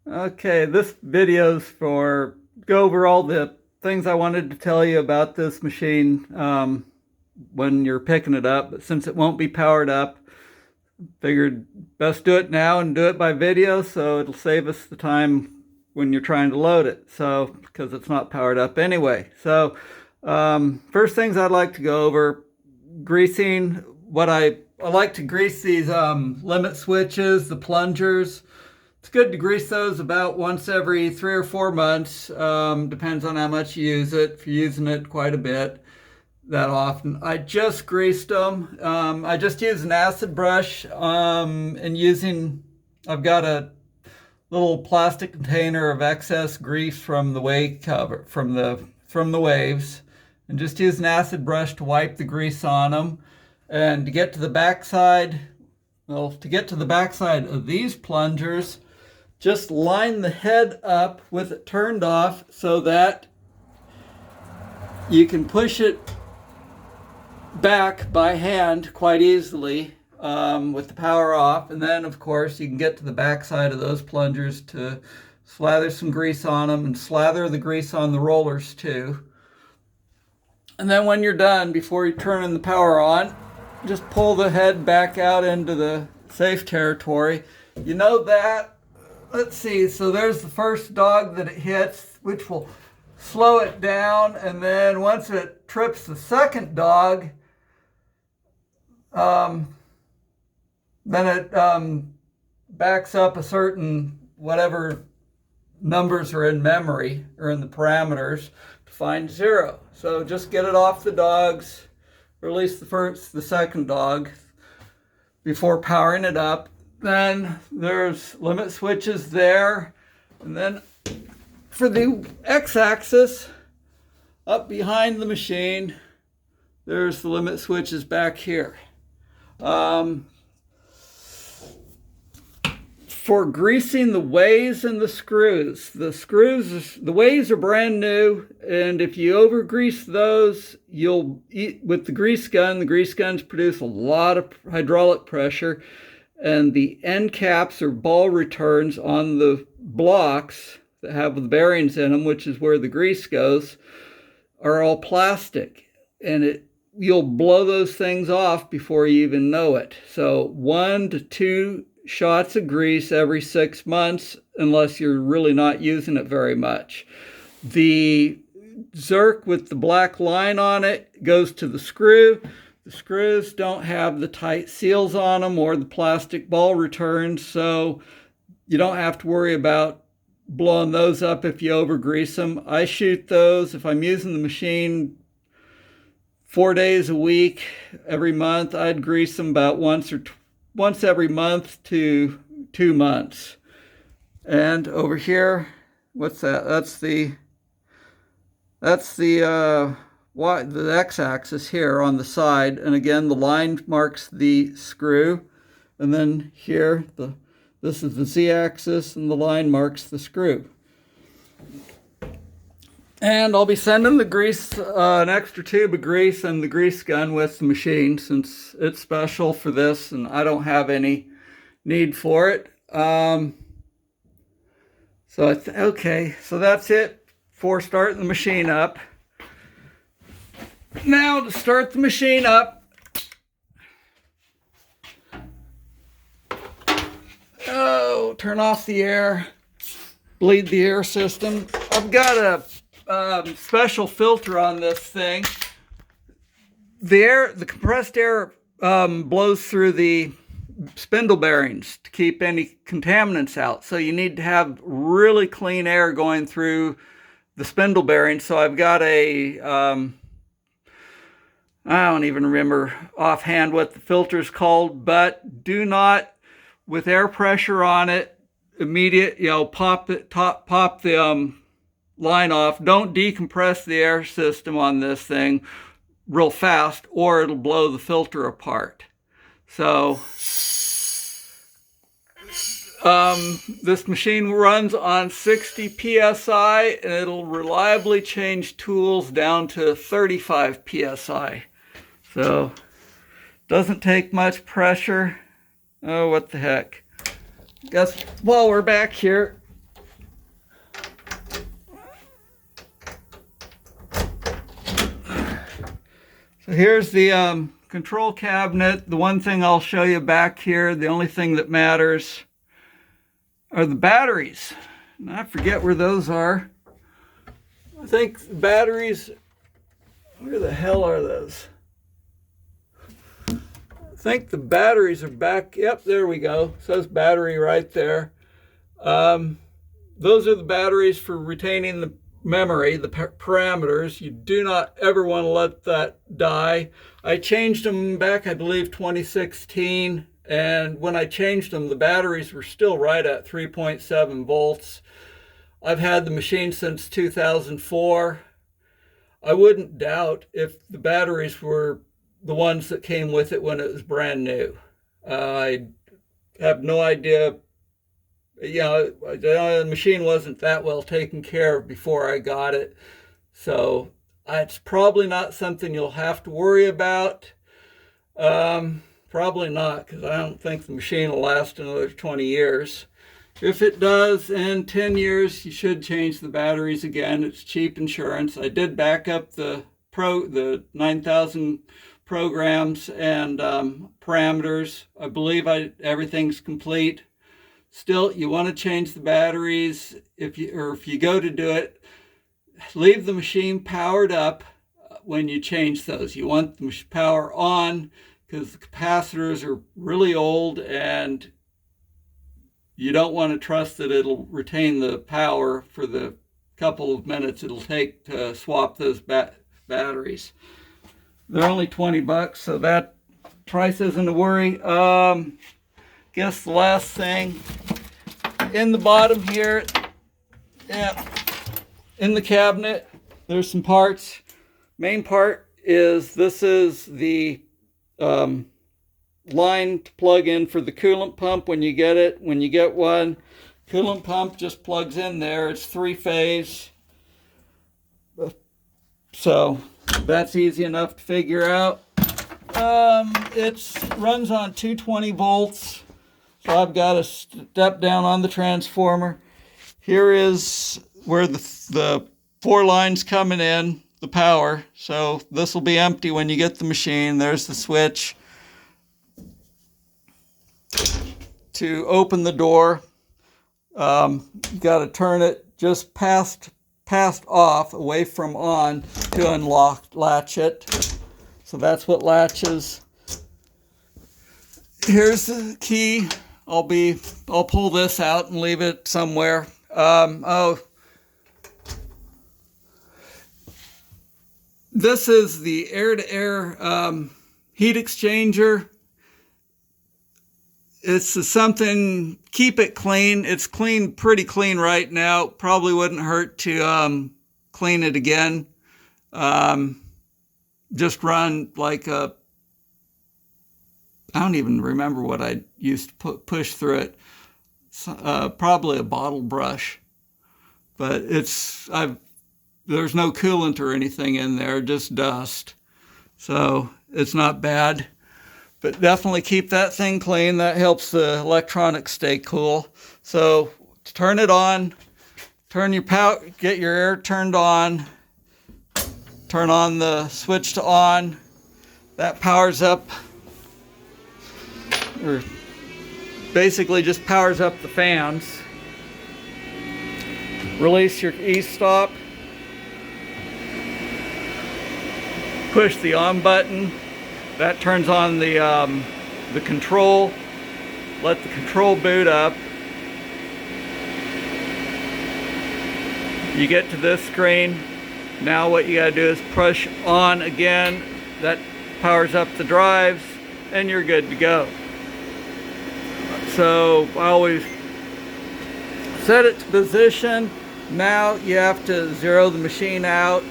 Okay, this video's for go over all the things I wanted to tell you about this machine when you're picking it up. But since it won't be powered up, figured best do it now and do it by video, so it'll save us the time when you're trying to load it. So because it's not powered up anyway. So first things I'd like to go over: greasing. What I like to grease these limit switches, the plungers. It's good to grease those about once every 3 or 4 months. Depends on how much you use it. If you're using it quite a bit, that often. I just greased them. I just use an acid brush and I've got a little plastic container of excess grease from the wave cover, from the waves, and just use an acid brush to wipe the grease on them. And to get to the backside, of these plungers, just line the head up with it turned off so that you can push it back by hand quite easily with the power off. And then, of course, you can get to the backside of those plungers to slather some grease on them and slather the grease on the rollers too. And then when you're done, before you turn the power on, just pull the head back out into the safe territory. You know that, let's see, so there's the first dog that it hits, which will slow it down, and then once it trips the second dog, then it backs up a certain, whatever numbers are in memory or in the parameters, to find 0. So just get it off the dogs, release the second dog before powering it up. Then there's limit switches there. And then for the x-axis, up behind the machine, there's the limit switches back here. For greasing the ways and the screws. The ways are brand new, and if you over grease those, you'll eat with the grease gun. The grease guns produce a lot of hydraulic pressure, and the end caps or ball returns on the blocks that have the bearings in them, which is where the grease goes, are all plastic, and you'll blow those things off before you even know it. So 1 to 2 shots of grease every 6 months, unless you're really not using it very much. The Zerk with the black line on it goes to the screw. The screws don't have the tight seals on them or the plastic ball returns, so you don't have to worry about blowing those up if you over grease them. I shoot those if I'm using the machine 4 days a week every month. I'd grease them about once every month to 2 months. And over here, what's that? That's the x-axis here on the side, and again the line marks the screw, and then here this is the z-axis, and the line marks the screw. And I'll be sending the grease, an extra tube of grease and the grease gun with the machine, since it's special for this and I don't have any need for it. Okay, so that's it for starting the machine up. Now to start the machine up, turn off the air, bleed the air system. I've got a special filter on this thing. The compressed air blows through the spindle bearings to keep any contaminants out. So you need to have really clean air going through the spindle bearings. So I've got I don't even remember offhand what the filter is called, but do not, with air pressure on it, pop the line off. Don't decompress the air system on this thing real fast, or it'll blow the filter apart. So this machine runs on 60 psi, and it'll reliably change tools down to 35 psi. So doesn't take much pressure. Oh, what the heck. Guess while we're back here, Here's the control cabinet. The one thing I'll show you back here, the only thing that matters are the batteries. And I forget where those are. I think the batteries, where the hell are those? I think the batteries are back. Yep, there we go. It says battery right there. Those are the batteries for retaining the memory, the parameters. You do not ever want to let that die. I changed them back, I believe, 2016. And when I changed them, the batteries were still right at 3.7 volts. I've had the machine since 2004. I wouldn't doubt if the batteries were the ones that came with it when it was brand new. I have no idea. The machine wasn't that well taken care of before I got it. So it's probably not something you'll have to worry about. Probably not, because I don't think the machine will last another 20 years. If it does, in 10 years, you should change the batteries again. It's cheap insurance. I did back up the 9,000 programs and parameters. I believe everything's complete. Still, you want to change the batteries. If you go to do it, leave the machine powered up when you change those. You want the power on because the capacitors are really old and you don't want to trust that it'll retain the power for the couple of minutes it'll take to swap those batteries. They're only $20, so that price isn't a worry. Guess the last thing, in the bottom here, in the cabinet, there's some parts. Main part is this is the line to plug in for the coolant pump when you get it. When you get one, coolant pump just plugs in there. It's 3-phase. So that's easy enough to figure out. It runs on 220 volts. So I've got to step down on the transformer. Here is where the 4 lines coming in, the power. So this will be empty when you get the machine. There's the switch to open the door. You got to turn it just past off, away from on, to latch it. So that's what latches. Here's the key. I'll pull this out and leave it somewhere. This is the air-to-air heat exchanger. It's something, keep it clean. It's pretty clean right now. Probably wouldn't hurt to clean it again. Just run like I don't even remember what I used to push through it. Probably a bottle brush. But there's no coolant or anything in there, just dust. So it's not bad. But definitely keep that thing clean. That helps the electronics stay cool. So to turn it on, get your air turned on, turn on the switch to on. That powers up, or basically just powers up the fans. Release your e-stop. Push the on button. That turns on the control. Let the control boot up. You get to this screen. Now what you gotta do is push on again. That powers up the drives and you're good to go. So I always set it to position. Now you have to zero the machine out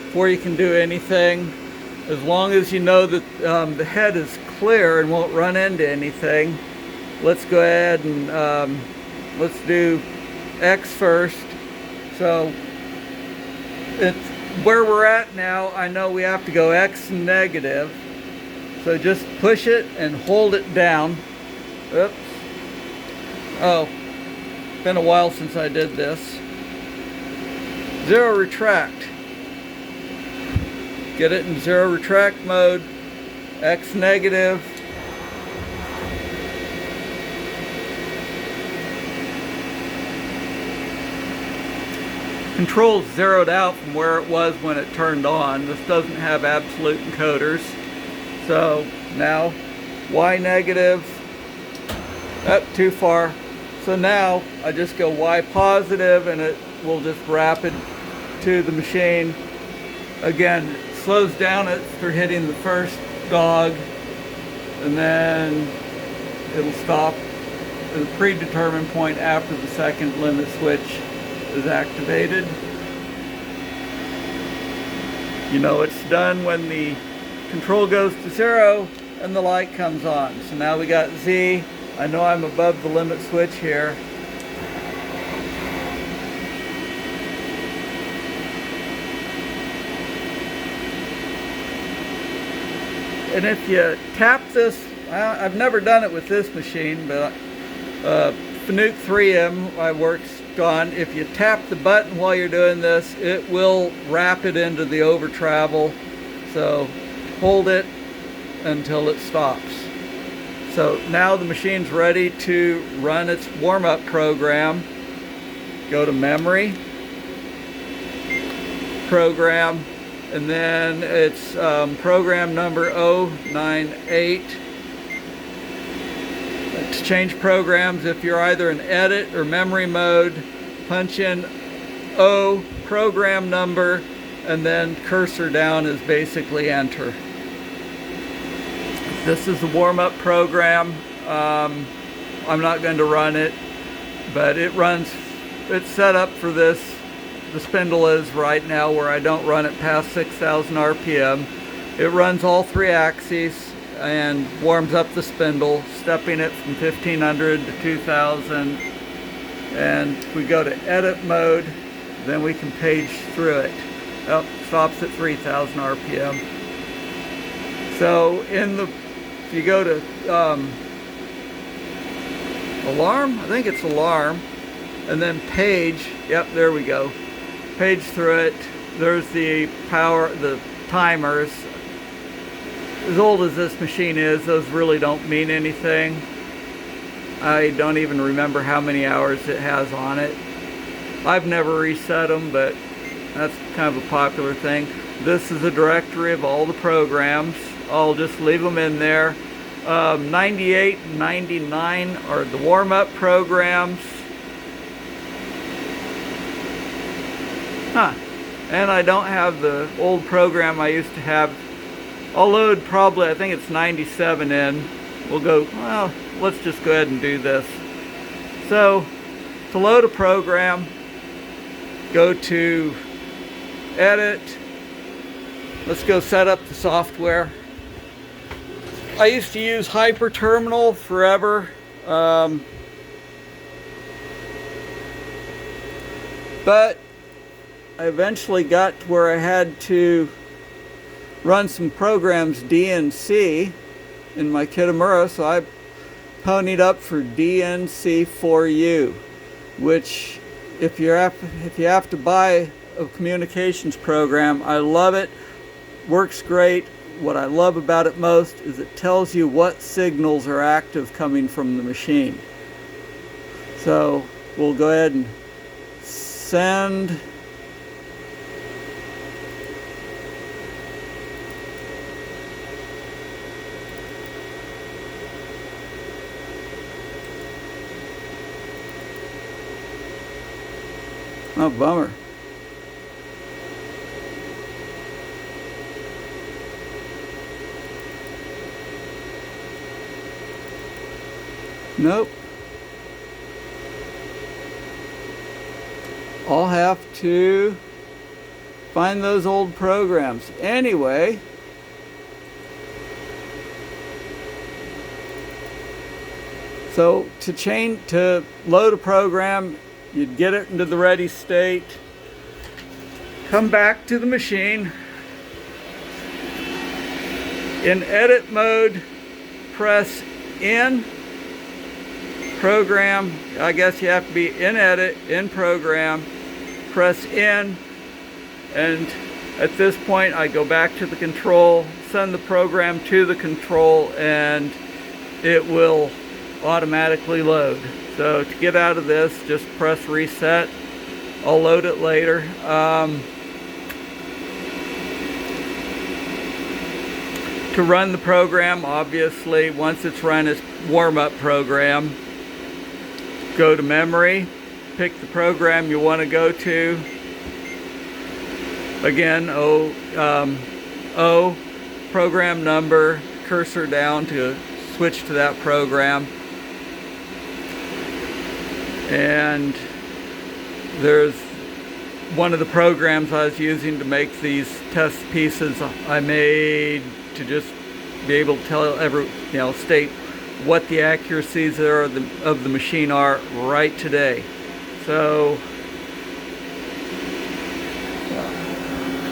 before you can do anything. As long as you know that the head is clear and won't run into anything. Let's go ahead and let's do X first. So it's where we're at now. I know we have to go X negative. So just push it and hold it down. Oops. Oh, been a while since I did this. Zero retract. get it in zero retract mode, X negative. Control's zeroed out from where it was when it turned on. This doesn't have absolute encoders. So now Y negative, up too far. So now I just go Y positive and it will just wrap it to the machine. Again, it slows down it after hitting the first dog, and then it'll stop at a predetermined point after the second limit switch is activated. You know it's done when the control goes to zero and the light comes on. So now we got Z. I know I'm above the limit switch here. And if you tap this, I've never done it with this machine, but Fanuc 3M works on. If you tap the button while you're doing this, it will wrap it into the over travel. So hold it until it stops. So now the machine's ready to run its warm-up program. Go to memory, program, and then it's program number 098. To change programs, if you're either in edit or memory mode, punch in O, program number, and then cursor down is basically enter. This is the warm-up program. I'm not going to run it, but it runs, it's set up for this. The spindle is right now where I don't run it past 6,000 RPM. It runs all three axes and warms up the spindle, stepping it from 1500 to 2000. And if we go to edit mode, then we can page through it. Oh, stops at 3000 RPM. So if you go to alarm, I think it's alarm, and then page, yep, there we go. Page through it. There's the power, the timers. As old as this machine is, those really don't mean anything. I don't even remember how many hours it has on it. I've never reset them, but that's kind of a popular thing. This is a directory of all the programs. I'll just leave them in there. 98 and 99 are the warm-up programs. And I don't have the old program I used to have. I'll load probably, I think it's 97 in. We'll go, well, let's just go ahead and do this. So, to load a program, go to Edit. Let's go set up the software. I used to use Hyper Terminal forever. But I eventually got to where I had to run some programs DNC in my Kitamura, so I ponied up for DNC4U, which if you have to buy a communications program, I love it, works great. What I love about it most is it tells you what signals are active coming from the machine. So we'll go ahead and send. Oh, bummer. Nope. I'll have to find those old programs. Anyway, so to load a program, you'd get it into the ready state, come back to the machine. In edit mode, press in, program, I guess you have to be in edit, in program, press in, and At this point, I go back to the control, send the program to the control, and it will automatically load. So to get out of this, just press reset. I'll load it later. To run the program, obviously, once it's run its warm-up program, go to memory, pick the program you want to go to. Again, O, program number, cursor down to switch to that program. And there's one of the programs I was using to make these test pieces I made to just be able to tell state what the accuracies are of the machine are right today. So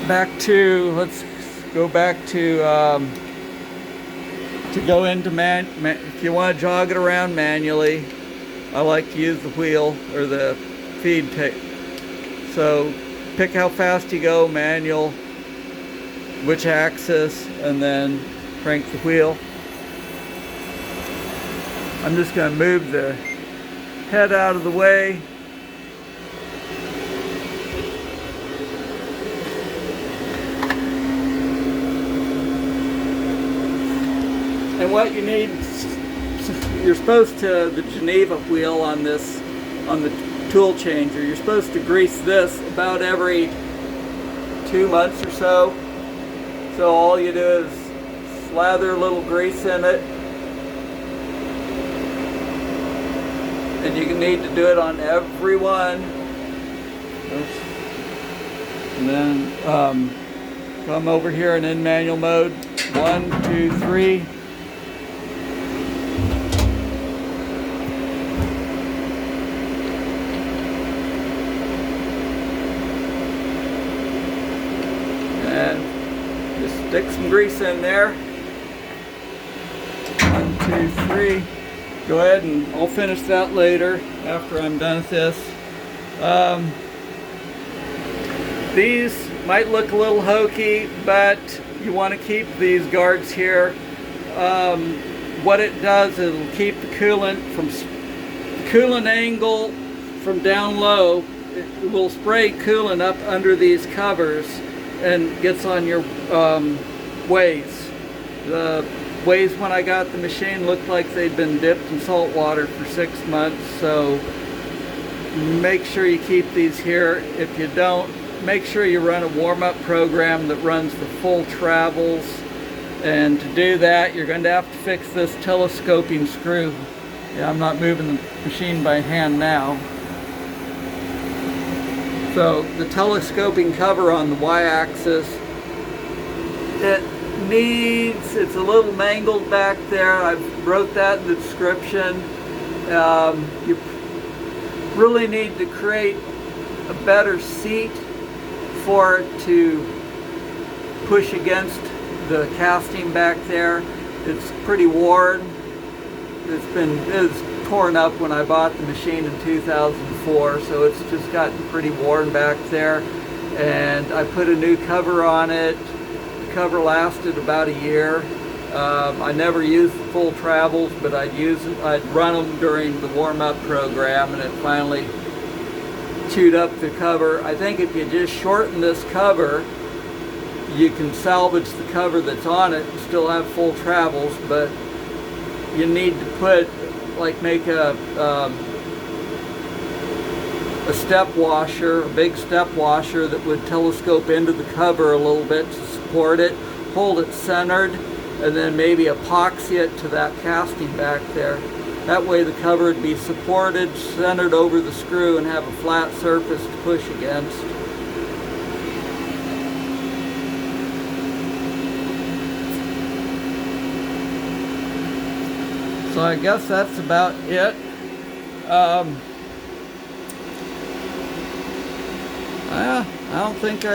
let's go back to go into if you want to jog it around manually, I like to use the wheel or the feed tape. So pick how fast you go, manual, which axis, and then crank the wheel. I'm just going to move the head out of the way. And what you need, you're supposed to, the Geneva wheel on the tool changer, you're supposed to grease this about every 2 months or so. So all you do is slather a little grease in it. And you need to do it on every one. And then come over here and in manual mode. 1, 2, 3. And just stick some grease in there. 1, 2, 3. Go ahead and I'll finish that later after I'm done with this. These might look a little hokey, but you want to keep these guards here. What it does, it'll keep the coolant angle from down low. It will spray coolant up under these covers and gets on your ways. The ways when I got the machine looked like they'd been dipped in salt water for 6 months, so make sure you keep these here. If you don't, make sure you run a warm-up program that runs the full travels, and to do that you're going to have to fix this telescoping screw. Yeah, I'm not moving the machine by hand now. So the telescoping cover on the y-axis, it's a little mangled back there. I wrote that in the description. You really need to create a better seat for it to push against the casting back there. It's pretty worn. It was torn up when I bought the machine in 2004, so it's just gotten pretty worn back there. And I put a new cover on it. The cover lasted about a year. I never used the full travels, but I'd run them during the warm-up program, and it finally chewed up the cover. I think if you just shorten this cover, you can salvage the cover that's on it and still have full travels, but you need to make a step washer, a big step washer that would telescope into the cover a little bit to support it, hold it centered, and then maybe epoxy it to that casting back there. That way the cover would be supported, centered over the screw, and have a flat surface to push against. So I guess that's about it. I don't think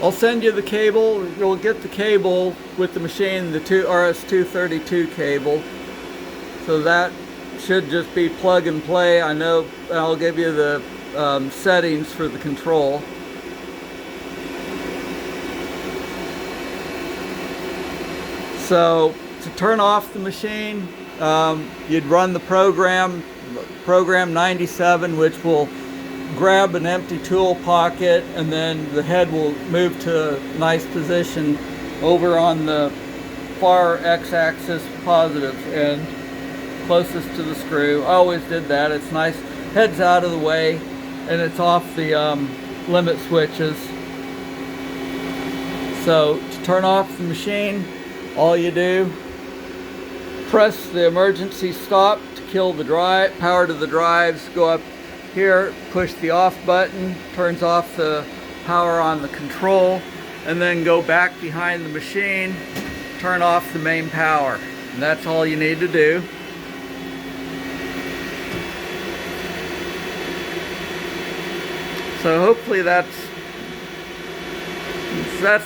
I'll send you the cable. You'll get the cable with the machine, the RS-232 cable. So that should just be plug and play. I know I'll give you the settings for the control. So to turn off the machine, you'd run the program 97, which will grab an empty tool pocket, and then the head will move to a nice position over on the far x-axis positive end, closest to the screw. I always did that. It's nice. Head's out of the way, and it's off the limit switches. So to turn off the machine, all you do, press the emergency stop to kill the drive, power to the drives, go up here, push the off button, turns off the power on the control, and then go back behind the machine, turn off the main power. And that's all you need to do. So hopefully that's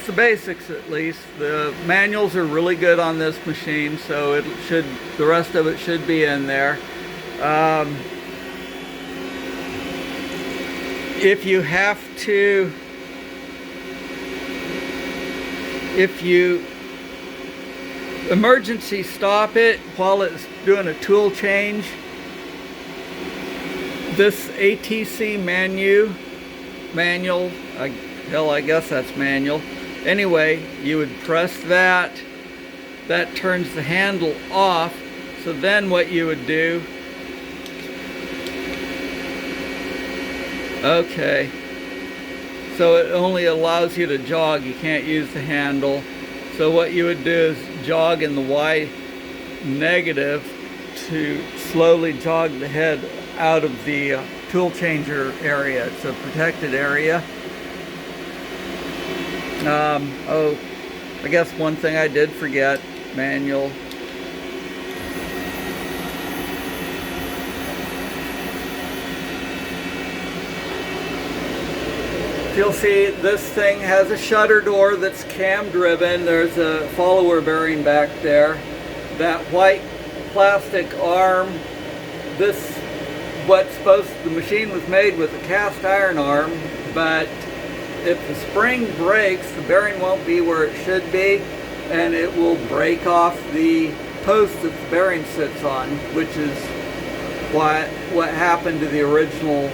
the basics, at least. The manuals are really good on this machine, so the rest of it should be in there. If you emergency stop it while it's doing a tool change, this ATC manual, I guess that's manual. Anyway, you would press that. That turns the handle off. So then what you would do, okay, so it only allows you to jog. You can't use the handle. So what you would do is jog in the Y negative to slowly jog the head out of the tool changer area. It's a protected area. Oh, I guess one thing I did forget, manual. You'll see this thing has a shutter door that's cam driven. There's a follower bearing back there. That white plastic arm, the machine was made with a cast iron arm, but if the spring breaks, the bearing won't be where it should be, and it will break off the post that the bearing sits on, which is what happened to the original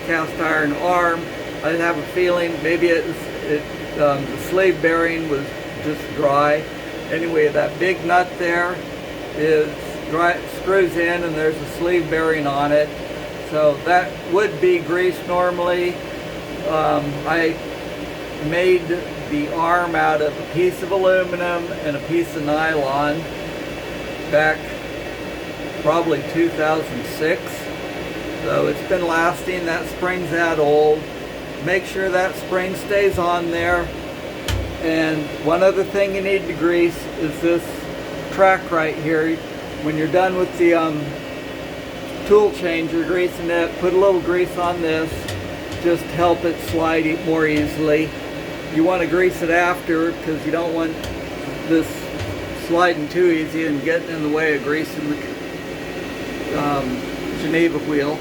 cast iron arm. I have a feeling maybe the sleeve bearing was just dry. Anyway, that big nut there is dry, screws in, and there's a sleeve bearing on it. So that would be greased normally. I made the arm out of a piece of aluminum and a piece of nylon back probably 2006. So it's been lasting. That spring's that old. Make sure that spring stays on there. And one other thing you need to grease is this track right here. When you're done with the tool changer, greasing it, put a little grease on this, just help it slide more easily. You want to grease it after, because you don't want this sliding too easy and getting in the way of greasing the Geneva wheel.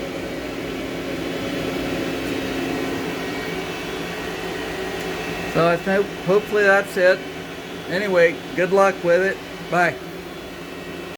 So I think hopefully that's it. Anyway, good luck with it. Bye.